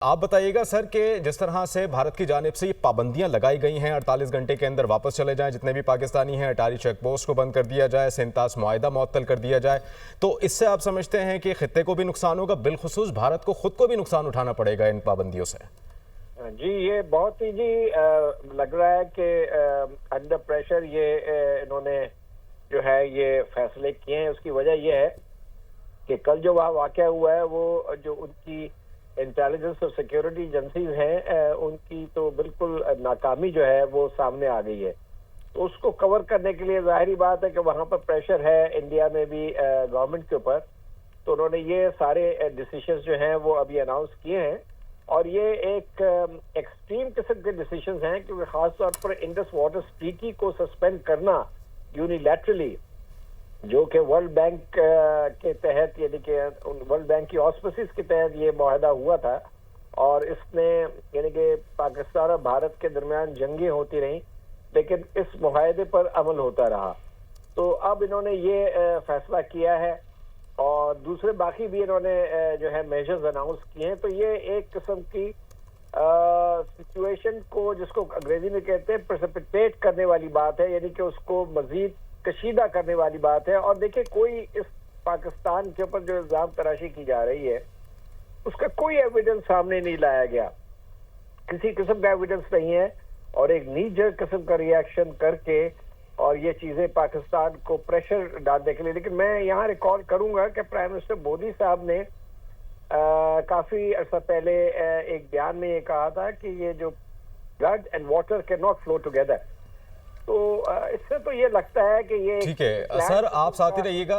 आप बताइएगा सर कि जिस तरह से भारत की जानिब से ये पाबंदियां लगाई गई हैं 48 घंटे के अंदर वापस चले जाएं जितने भी पाकिस्तानी हैं, अटारी चेक पोस्ट को बंद कर दिया जाए, सेंतास मुआहिदा मुअत्तल कर दिया जाए, तो इससे आप समझते हैं कि खित्ते को भी नुकसान होगा, बिलखुसूस भारत को खुद को भी नुकसान उठाना पड़ेगा इन पाबंदियों से? जी, ये बहुत ही लग रहा है कि अंडर प्रेशर इन्होंने जो है ये फैसले किए हैं। उसकी वजह यह है कि कल जो वहाँ वाक़या हुआ है वो जो उनकी इंटेलिजेंस और सिक्योरिटी एजेंसीज हैं उनकी तो बिल्कुल नाकामी जो है वो सामने आ गई है। तो उसको कवर करने के लिए जाहिर बात है कि वहाँ पर प्रेशर है इंडिया में भी गवर्नमेंट के ऊपर। तो उन्होंने ये सारे डिसीजंस जो हैं वो अभी अनाउंस किए हैं और ये एक एक्सट्रीम किस्म के डिसीजंस हैं क्योंकि खासतौर पर इंडस वाटर ट्रीटी को सस्पेंड करना यूनिलैटरली, जो कि वर्ल्ड बैंक के तहत यानी कि वर्ल्ड बैंक की ऑस्पिसेस के तहत ये मुआहदा हुआ था और इसने यानी कि पाकिस्तान और भारत के दरमियान जंगें होती रहीं लेकिन इस मुआहदे पर अमल होता रहा। तो अब इन्होंने ये फैसला किया है और दूसरे बाकी भी इन्होंने जो है मेजर्स अनाउंस किए हैं। तो ये एक किस्म की सिचुएशन को जिसको अंग्रेजी में कहते हैं प्रेसिपिटेट करने वाली बात है, यानी कि उसको मजीद कशीदा करने वाली बात है। और देखिए, कोई इस पाकिस्तान के ऊपर जो इल्जाम तराशी की जा रही है उसका कोई एविडेंस सामने नहीं लाया गया, किसी किस्म का एविडेंस नहीं है और एक नीजर किस्म का रिएक्शन करके और ये चीजें पाकिस्तान को प्रेशर डालने के लिए। लेकिन मैं यहाँ रिकॉल करूंगा कि प्राइम मिनिस्टर मोदी साहब ने काफी अर्सा पहले एक बयान में ये कहा था कि ये जो blood and water can not flow together. तो इससे तो ये लगता है कि ये ठीक है सर, आप साथ ही रहिएगा।